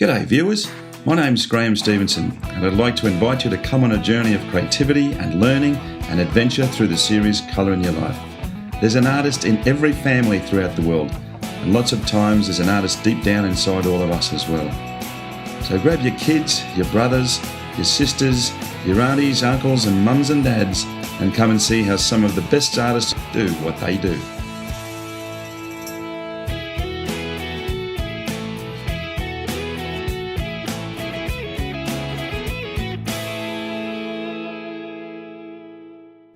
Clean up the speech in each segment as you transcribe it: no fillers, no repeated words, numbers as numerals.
G'day viewers, my name's Graham Stevenson and I'd like to invite you to come on a journey of creativity and learning and adventure through the series Colour in Your Life. There's an artist in every family throughout the world, and lots of times there's an artist deep down inside all of us as well. So grab your kids, your brothers, your sisters, your aunties, uncles and mums and dads and come and see how some of the best artists do what they do.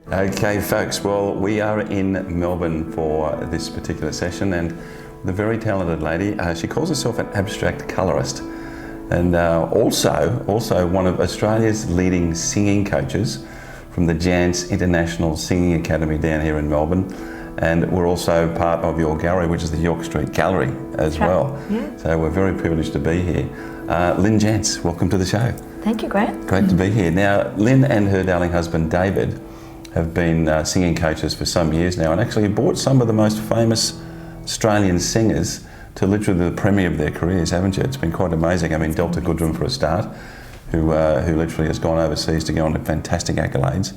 Okay folks, well we are in Melbourne for this particular session and the very talented lady, she calls herself an abstract colourist and also one of Australia's leading singing coaches from the Jaanz International Singing Academy down here in Melbourne, and we're also part of your gallery, which is the York Street Gallery as well. Yeah. So we're very privileged to be here. Lynn Jaanz, welcome to the show. Thank you, Grant. Great to be here. Now Lynn and her darling husband David have been singing coaches for some years now and actually brought some of the most famous Australian singers to literally the premiere of their careers, haven't you? It's been quite amazing. I mean, Delta Goodrem for a start, who literally has gone overseas to go on to fantastic accolades.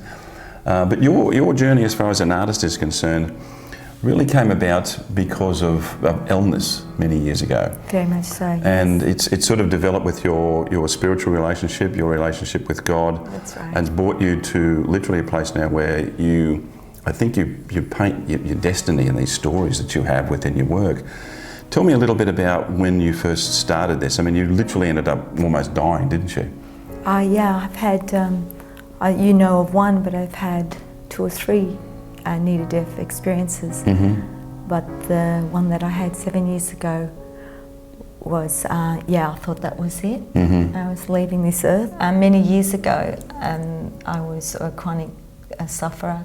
But your journey as far as an artist is concerned really came about because of illness many years ago. Very much so. And it's sort of developed with your spiritual relationship, your relationship with God. That's right. And it's brought you to literally a place now where I think you paint your destiny and these stories that you have within your work. Tell me a little bit about when you first started this. I mean, you literally ended up almost dying, didn't you? Yeah, I've had, you know of one, but I've had 2 or 3 near-death experiences. Mm-hmm. But the one that I had 7 years ago was, I thought that was it. Mm-hmm. I was leaving this earth. Many years ago, I was a chronic sufferer.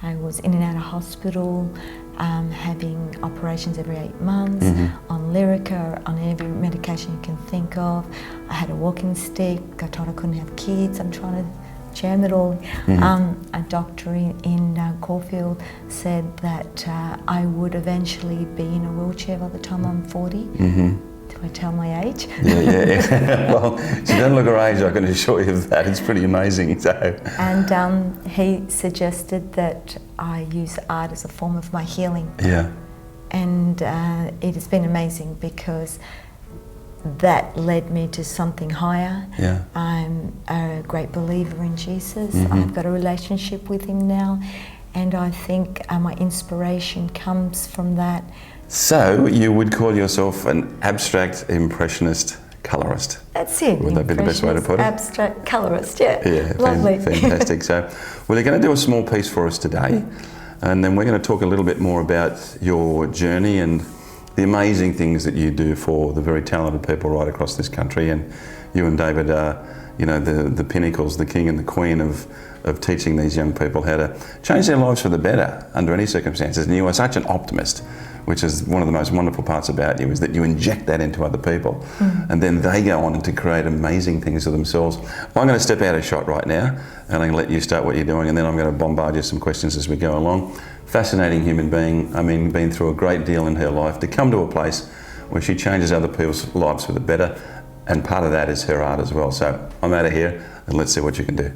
I was in and out of hospital, having operations every 8 months, mm-hmm. on Lyrica, on every medication you can think of. I had a walking stick. I told I couldn't have kids. I'm trying to jam it all. Mm-hmm. A doctor in Caulfield said that I would eventually be in a wheelchair by the time I'm 40. Mm-hmm. Do I tell my age? Yeah. Well, she doesn't look her age, I can assure you of that. It's pretty amazing. So. And he suggested that I use art as a form of my healing. Yeah. And it has been amazing because that led me to something higher. Yeah. I'm a great believer in Jesus. Mm-hmm. I've got a relationship with him now, and I think my inspiration comes from that. So you would call yourself an abstract impressionist colourist? That's it. Would that be the best way to put it? Abstract colourist, yeah. Yeah, lovely. Fantastic. So, well, they're going to do a small piece for us today, and then we're going to talk a little bit more about your journey and the amazing things that you do for the very talented people right across this country. And you and David are, the pinnacles, the king and the queen of teaching these young people how to change their lives for the better under any circumstances. And you are such an optimist, which is one of the most wonderful parts about you, is that you inject that into other people. Mm. And then they go on to create amazing things for themselves. I'm going to step out of shot right now and I'm going to let you start what you're doing, and then I'm going to bombard you some questions as we go along. Fascinating human being. I mean, been through a great deal in her life to come to a place where she changes other people's lives for the better, and part of that is her art as well. So I'm out of here and let's see what you can do.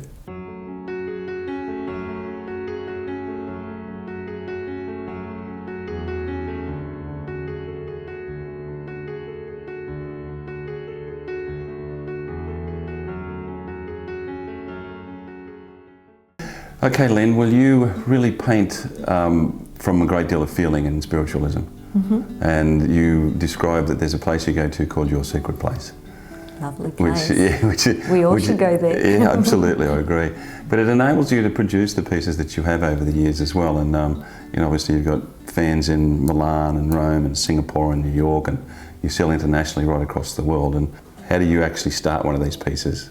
Okay, Lynn, well, you really paint from a great deal of feeling and spiritualism. Mm-hmm. And you describe that there's a place you go to called Your Secret Place. Lovely place. We all should go there. Yeah, absolutely, I agree. But it enables you to produce the pieces that you have over the years as well. And obviously you've got fans in Milan and Rome and Singapore and New York, and you sell internationally right across the world. And how do you actually start one of these pieces?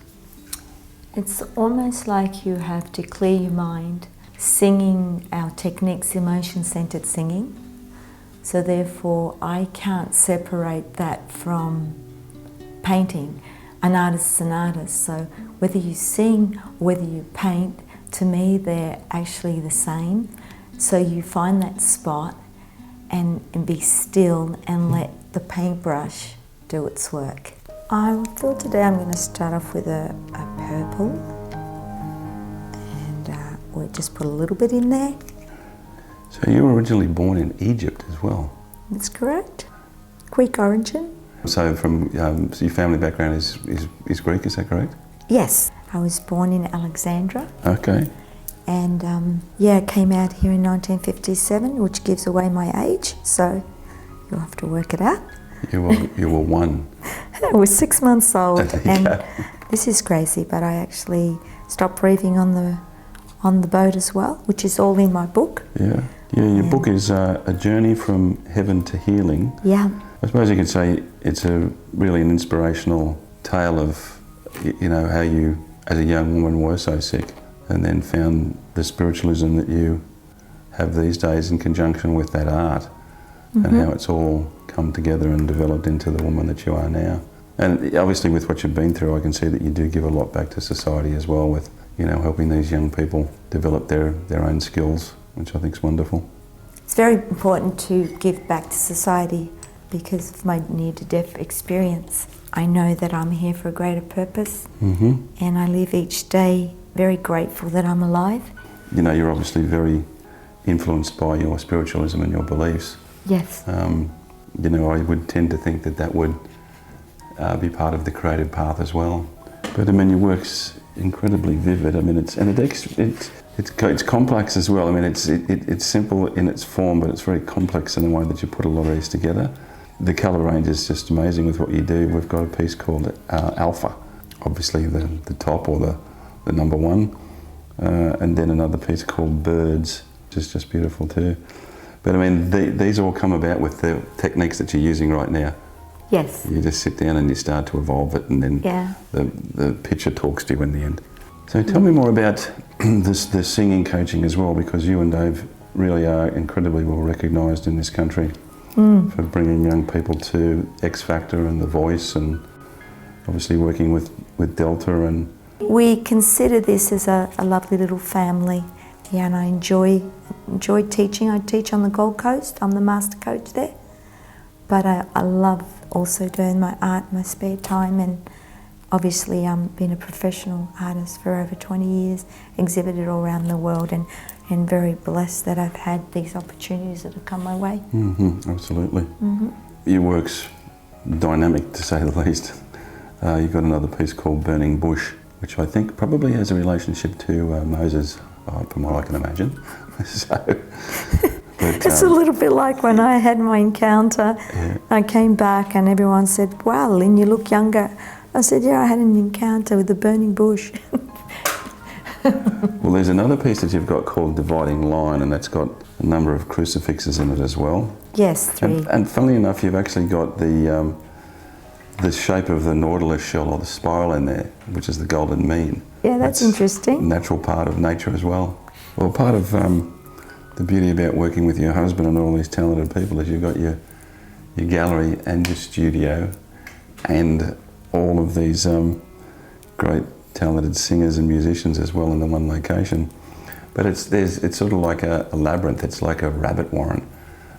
It's almost like you have to clear your mind. Singing, our technique's emotion-centered singing. So therefore, I can't separate that from painting. An artist's an artist. So whether you sing, whether you paint, to me, they're actually the same. So you find that spot and be still and let the paintbrush do its work. I thought today I'm going to start off with a purple, and we'll just put a little bit in there. So you were originally born in Egypt as well? That's correct. Greek origin. So from so your family background is Greek, is that correct? Yes. I was born in Alexandria. Okay. And came out here in 1957, which gives away my age, so you'll have to work it out. You were one. I was 6 months old, and Yeah. this is crazy, but I actually stopped breathing on the boat as well, which is all in my book. Yeah. Your book is A Journey from Heaven to Healing. Yeah. I suppose you could say it's really an inspirational tale of, how you, as a young woman, were so sick and then found the spiritualism that you have these days in conjunction with that art, and how it's all come together and developed into the woman that you are now. And obviously with what you've been through, I can see that you do give a lot back to society as well with, helping these young people develop their own skills, which I think is wonderful. It's very important to give back to society because of my near-to-death experience. I know that I'm here for a greater purpose, and I live each day very grateful that I'm alive. You're obviously very influenced by your spiritualism and your beliefs. Yes. I would tend to think that would be part of the creative path as well. But I mean, your work's incredibly vivid. I mean, it's complex as well. I mean, it's simple in its form, but it's very complex in the way that you put a lot of these together. The colour range is just amazing with what you do. We've got a piece called Alpha, obviously the top or the number one, and then another piece called Birds, which is just beautiful too. But I mean, these all come about with the techniques that you're using right now. Yes. You just sit down and you start to evolve it, and then the picture talks to you in the end. So tell me more about the singing coaching as well, because you and Dave really are incredibly well recognised in this country for bringing young people to X Factor and The Voice, and obviously working with Delta. And we consider this as a lovely little family. Yeah, and I enjoy teaching. I teach on the Gold Coast. I'm the master coach there. But I love also doing my art in my spare time, and obviously been a professional artist for over 20 years, exhibited all around the world, and very blessed that I've had these opportunities that have come my way. Absolutely. Your work's dynamic, to say the least. You've got another piece called Burning Bush, which I think probably has a relationship to Moses, from what I can imagine. It's a little bit like when I had my encounter. Yeah. I came back and everyone said, "Wow, Lynn, you look younger." I said, "Yeah, I had an encounter with the burning bush." Well, there's another piece that you've got called Dividing Line, and that's got a number of crucifixes in it as well. Yes, 3. And funnily enough, you've actually got the shape of the nautilus shell or the spiral in there, which is the golden mean. Yeah, that's interesting. A natural part of nature as well. Well, part of the beauty about working with your husband and all these talented people is you've got your gallery and your studio and all of these great talented singers and musicians as well in the one location. But it's sort of like a labyrinth. It's like a rabbit warren.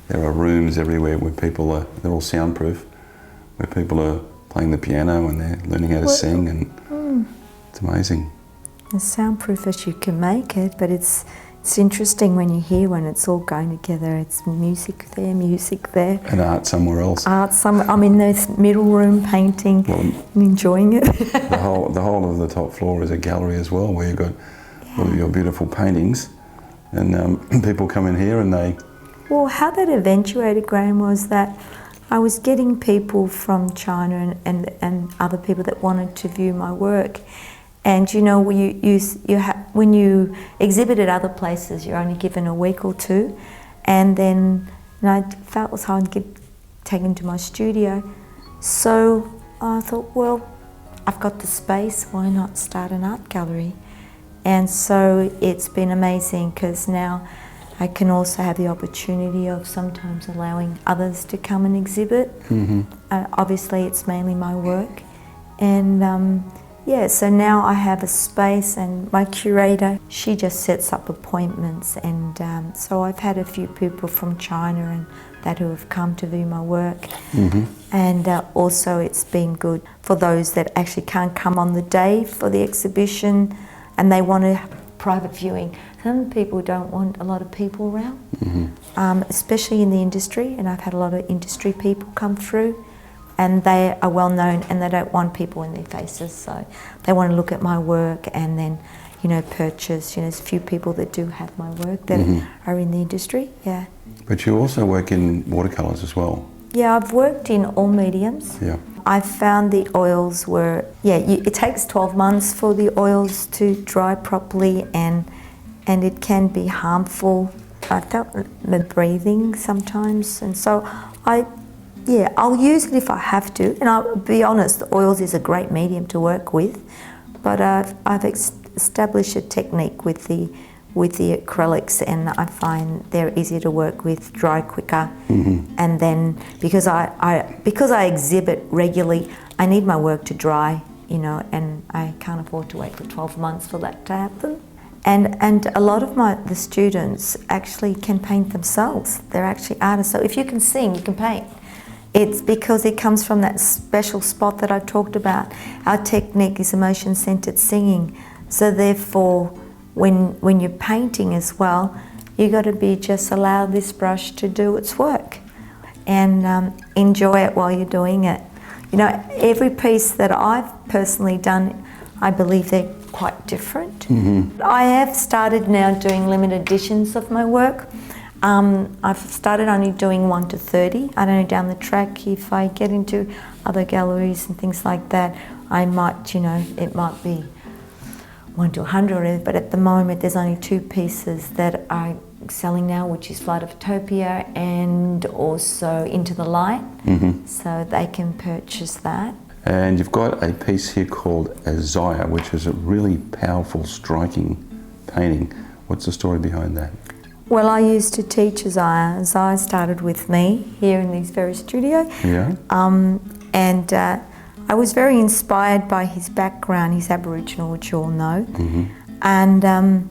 There are rooms everywhere where they're all soundproof, where people are playing the piano and they're learning how to sing, and it's amazing. As soundproof as you can make it, but it's interesting when you hear when it's all going together. It's music there. And art somewhere else. I'm in this middle room painting and enjoying it. the whole of the top floor is a gallery as well, where you've got all of your beautiful paintings, and people come in here and they... Well, how that eventuated, Graham, was that I was getting people from China and other people that wanted to view my work. And when you exhibit at other places, you're only given a week or two. And then I felt it was hard to get taken to my studio. So I thought, well, I've got the space, why not start an art gallery? And so it's been amazing, because now I can also have the opportunity of sometimes allowing others to come and exhibit. Obviously, it's mainly my work. And so now I have a space, and my curator, she just sets up appointments. And so I've had a few people from China, and that who have come to view my work. And also it's been good for those that actually can't come on the day for the exhibition and they want a private viewing. Some people don't want a lot of people around, especially in the industry, and I've had a lot of industry people come through and they are well known and they don't want people in their faces, so they want to look at my work and then, you know, purchase. You know, there's a few people that do have my work that are in the industry, yeah. But you also work in watercolours as well. Yeah, I've worked in all mediums. Yeah. I found the oils were, it takes 12 months for the oils to dry properly and it can be harmful. I felt the breathing sometimes, and so I'll use it if I have to. And I'll be honest, the oils is a great medium to work with, but I've established a technique with the acrylics, and I find they're easier to work with, dry quicker. And then because I exhibit regularly, I need my work to dry, you know, and I can't afford to wait for 12 months for that to happen. And a lot of the students actually can paint themselves. They're actually artists. So if you can sing, you can paint. It's because it comes from that special spot that I talked about. Our technique is emotion-centered singing. So therefore, when you're painting as well, you got to be just allow this brush to do its work and enjoy it while you're doing it. You know, every piece that I've personally done, I believe they're quite different. I have started now doing limited editions of my work. I've started only doing 1 to 30. I don't know, down the track, if I get into other galleries and things like that, I might, you know, it might be 1 to 100, but at the moment there's only 2 pieces that I'm selling now, which is Flight of Utopia and also Into the Light, so they can purchase that. And you've got a piece here called Isaiah, which is a really powerful, striking painting. What's the story behind that? Well, I used to teach Isaiah. Isaiah started with me here in this very studio. Yeah. And I was very inspired by his background. He's Aboriginal, which you all know. And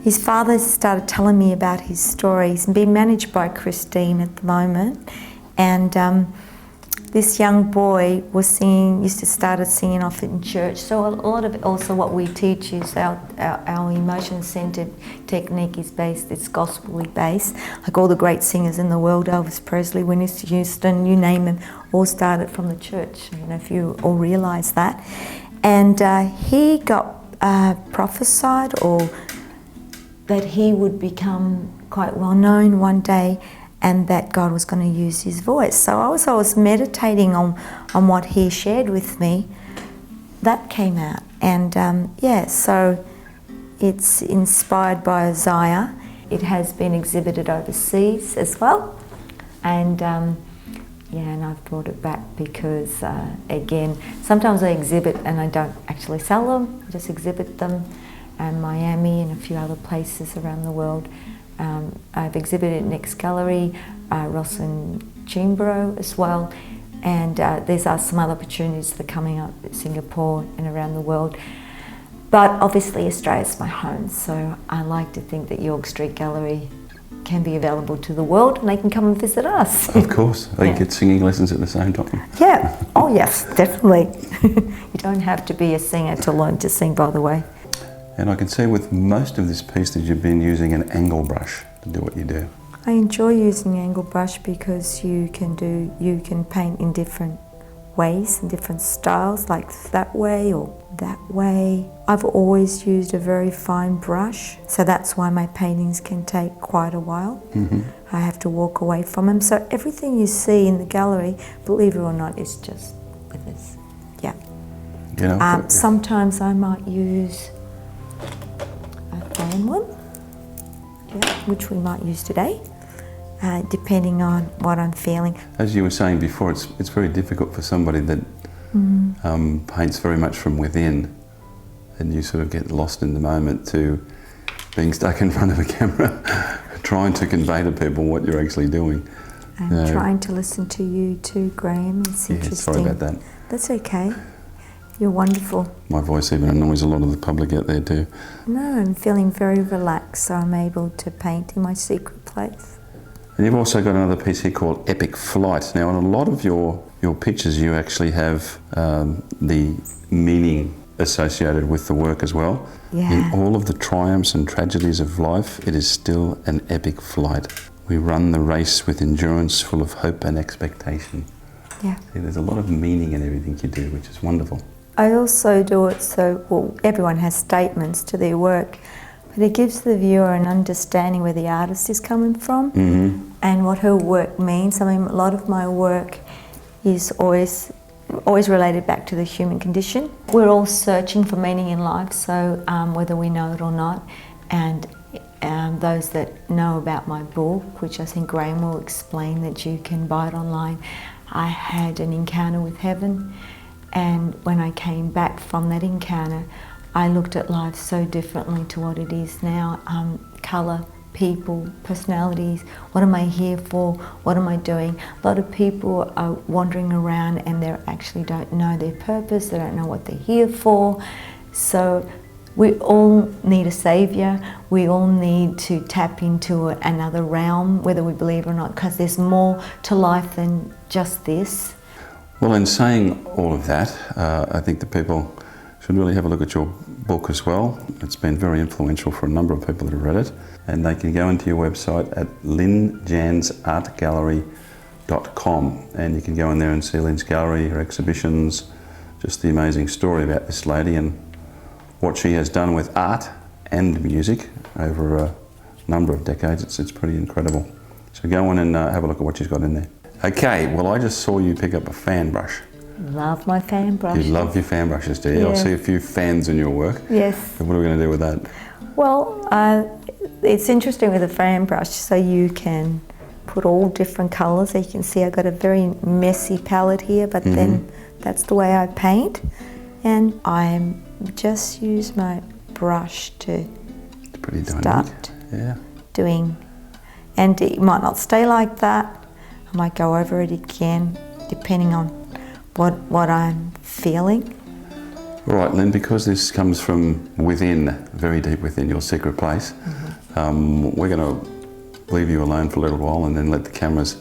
his father started telling me about his stories and being managed by Christine at the moment. And this young boy was singing, started singing off in church. So a lot of also what we teach is our emotion-centered technique is based, it's gospel-y based. Like all the great singers in the world, Elvis Presley, Whitney Houston, you name them, all started from the church. I don't know if you all realise that. And he got prophesied or that he would become quite well known one day, and that God was going to use his voice. So I was meditating on what he shared with me. That came out. And so it's inspired by Isaiah. It has been exhibited overseas as well. And and I've brought it back because, again, sometimes I exhibit and I don't actually sell them. I just exhibit them in Miami and a few other places around the world. I've exhibited at Next Gallery, Ross and Chimbro as well, and there's some other opportunities that are coming up in Singapore and around the world. But obviously Australia's my home, so I like to think that York Street Gallery can be available to the world and they can come and visit us. Of course, they get singing lessons at the same time. Yeah, oh yes, definitely. You don't have to be a singer to learn to sing, by the way. And I can see with most of this piece that you've been using an angle brush to do what you do. I enjoy using angle brush because you can paint in different ways and different styles, like that way or that way. I've always used a very fine brush, so that's why my paintings can take quite a while. I have to walk away from them. So everything you see in the gallery, believe it or not, is just with this. Yeah. You know, sometimes I might use fan one, which we might use today, depending on what I'm feeling. As you were saying before, it's very difficult for somebody that paints very much from within, and you sort of get lost in the moment to being stuck in front of a camera, trying to convey to people what you're actually doing. And trying to listen to you too, Graham. It's interesting. Sorry about that. That's okay. You're wonderful. My voice even annoys a lot of the public out there too. No, I'm feeling very relaxed, so I'm able to paint in my secret place. And you've also got another piece here called Epic Flight. Now, in a lot of your pictures, you actually have the meaning associated with the work as well. Yeah. In all of the triumphs and tragedies of life, it is still an epic flight. We run the race with endurance, full of hope and expectation. Yeah. See, there's a lot of meaning in everything you do, which is wonderful. I also do it so, well, everyone has statements to their work, but it gives the viewer an understanding where the artist is coming from and what her work means. I mean, a lot of my work is always related back to the human condition. We're all searching for meaning in life, so whether we know it or not. And those that know about my book, which I think Graham will explain, that you can buy it online, I had an encounter with heaven, and when I came back from that encounter, I looked at life so differently to what it is now. Colour, people, personalities, what am I here for, what am I doing? A lot of people are wandering around and they actually don't know their purpose, they don't know what they're here for. So we all need a saviour, we all need to tap into another realm, whether we believe it or not, because there's more to life than just this. Well, in saying all of that, I think that people should really have a look at your book as well. It's been very influential for a number of people that have read it, and they can go into your website at lynnjaanzartgallery.com, and you can go in there and see Lynn's gallery, her exhibitions, just the amazing story about this lady and what she has done with art and music over a number of decades. It's pretty incredible. So go on and have a look at what she's got in there. Okay, well, I just saw you pick up a fan brush. Love my fan brushes. You love your fan brushes, do you? Yeah. I see a few fans in your work. Yes. So what are we going to do with that? Well, it's interesting with a fan brush, so you can put all different colours. As you can see, I've got a very messy palette here, but then that's the way I paint. And I just use my brush to start doing. And it might not stay like that. I might go over it again, depending on what I'm feeling. Right, Lynn, because this comes from within, very deep within your secret place, we're going to leave you alone for a little while and then let the cameras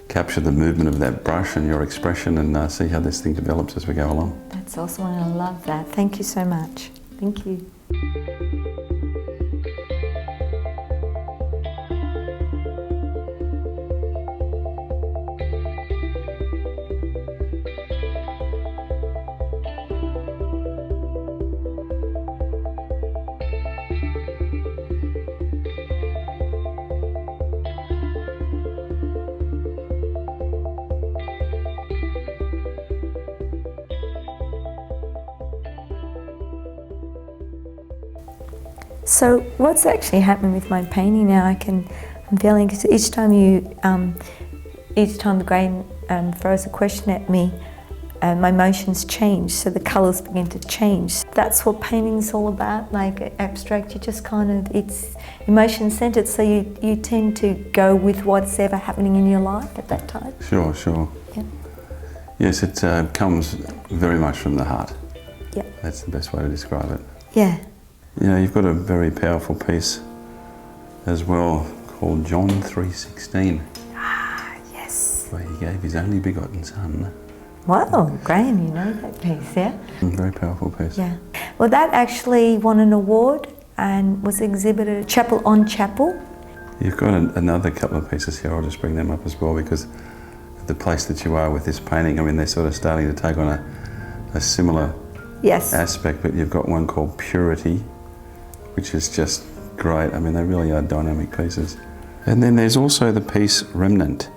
capture the movement of that brush and your expression and see how this thing develops as we go along. That's awesome, and I love that. Thank you so much. Thank you. So what's actually happening with my painting now? I'm feeling, cause each time Graham throws a question at me, my emotions change, so the colours begin to change. That's what painting's all about, like abstract. You just it's emotion centred, so you tend to go with what's ever happening in your life at that time. Sure, sure. Yeah. Yes, it comes very much from the heart. Yeah. That's the best way to describe it. Yeah. You know, you've got a very powerful piece as well called John 3:16. Ah, yes. Where he gave his only begotten son. Wow, Graham, you know that piece, yeah? Very powerful piece. Yeah. Well, that actually won an award and was exhibited at Chapel on Chapel. You've got another couple of pieces here. I'll just bring them up as well, because the place that you are with this painting, I mean, they're sort of starting to take on a similar aspect, but you've got one called Purity, which is just great. I mean, they really are dynamic pieces. And then there's also the piece Remnant.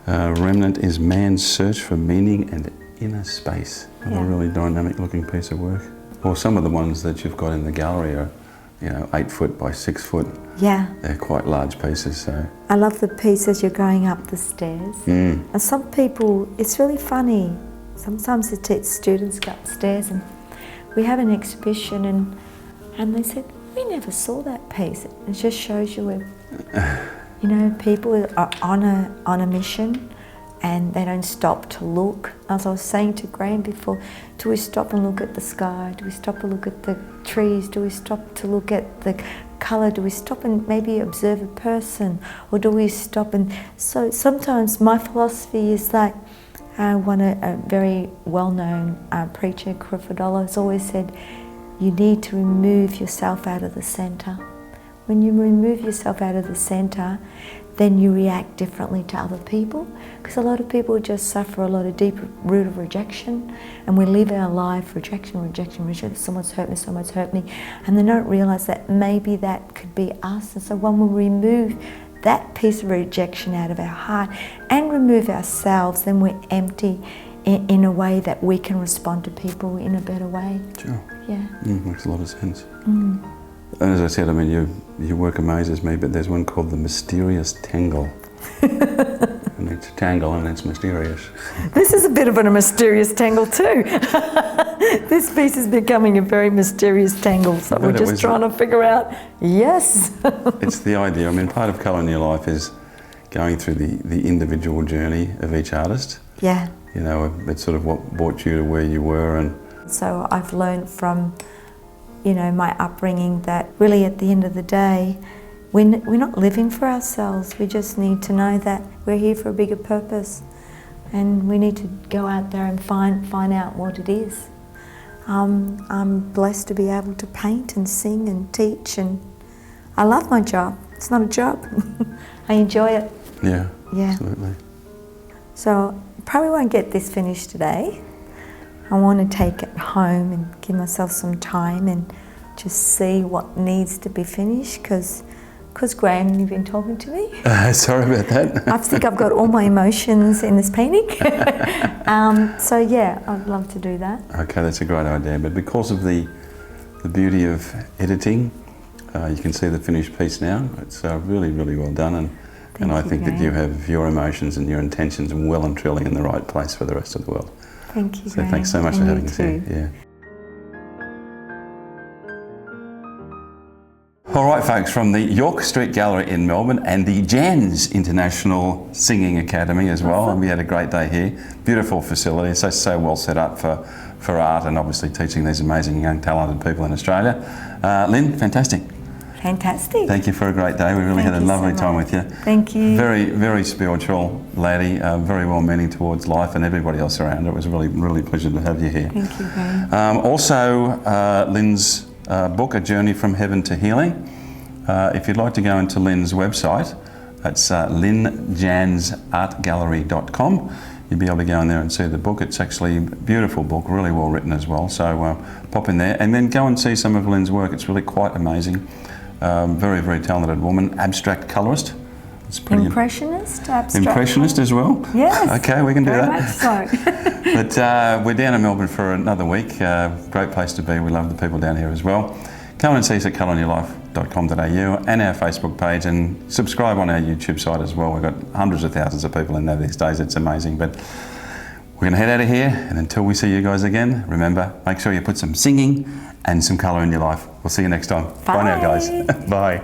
Remnant is man's search for meaning and inner space. Yeah. A really dynamic looking piece of work. Well, some of the ones that you've got in the gallery are, 8 foot by 6 foot. Yeah. They're quite large pieces, so. I love the pieces you're going up the stairs. And some people, it's really funny. Sometimes it's students go upstairs and we have an exhibition and they said, we never saw that piece. It just shows you where, people are on a mission and they don't stop to look. As I was saying to Graham before, do we stop and look at the sky? Do we stop and look at the trees? Do we stop to look at the colour? Do we stop and maybe observe a person, or do we stop and... So sometimes my philosophy is that a very well-known preacher, Creflo, has always said, you need to remove yourself out of the centre. When you remove yourself out of the centre, then you react differently to other people, because a lot of people just suffer a lot of deep root of rejection, and we live our life rejection, someone's hurt me, and they don't realise that maybe that could be us. And so when we remove that piece of rejection out of our heart and remove ourselves, then we're empty in a way that we can respond to people in a better way. Sure. Yeah. Makes a lot of sense. And as I said, I mean, your work amazes me, but there's one called The Mysterious Tangle. And it's a tangle and it's mysterious. This is a bit of a mysterious tangle too. This piece is becoming a very mysterious tangle, so we're just trying to figure out, yes. It's the idea. I mean, part of Colour in Your Life is going through the individual journey of each artist. Yeah. You know, it's sort of what brought you to where you were. And so I've learned from, you know, my upbringing that really at the end of the day, we're not living for ourselves. We just need to know that we're here for a bigger purpose, and we need to go out there and find out what it is. I'm blessed to be able to paint and sing and teach, and I love my job. It's not a job. I enjoy it. yeah, Yeah. absolutely. So probably won't get this finished today. I want to take it home and give myself some time and just see what needs to be finished, because Graham, you've been talking to me. Sorry about that. I think I've got all my emotions in this painting. So yeah, I'd love to do that. Okay, that's a great idea. But because of the beauty of editing, you can see the finished piece now. It's really, really well done. And I think that you have your emotions and your intentions well and truly in the right place for the rest of the world. Thank you, So Graham. thanks so much for having us here. Yeah. All right, folks, from the York Street Gallery in Melbourne and the Jaanz International Singing Academy as well. And we had a great day here. Beautiful facility, so well set up for art and obviously teaching these amazing young talented people in Australia. Lynn, fantastic. Fantastic. Thank you for a great day. We really had a lovely time with you. Thank you. Very, very spiritual lady, very well meaning towards life and everybody else around her. It was really, really a pleasure to have you here. Thank you, Graham. Also, Lynn's book, A Journey from Heaven to Healing. If you'd like to go into Lynn's website, that's lynnjaanzartgallery.com. You'll be able to go in there and see the book. It's actually a beautiful book, really well written as well. So pop in there and then go and see some of Lynn's work. It's really quite amazing. Very, very talented woman, abstract colourist. It's pretty Impressionist, abstract. Impressionist as well? Yes. Okay, we can do very that. Much so. But we're down in Melbourne for another week. Great place to be. We love the people down here as well. Come and see us at colourinayourlife.com.au and our Facebook page, and subscribe on our YouTube site as well. We've got hundreds of thousands of people in there these days. It's amazing. But we're going to head out of here, and until we see you guys again, remember, make sure you put some singing and some colour in your life. We'll see you next time. Bye now, guys. Bye.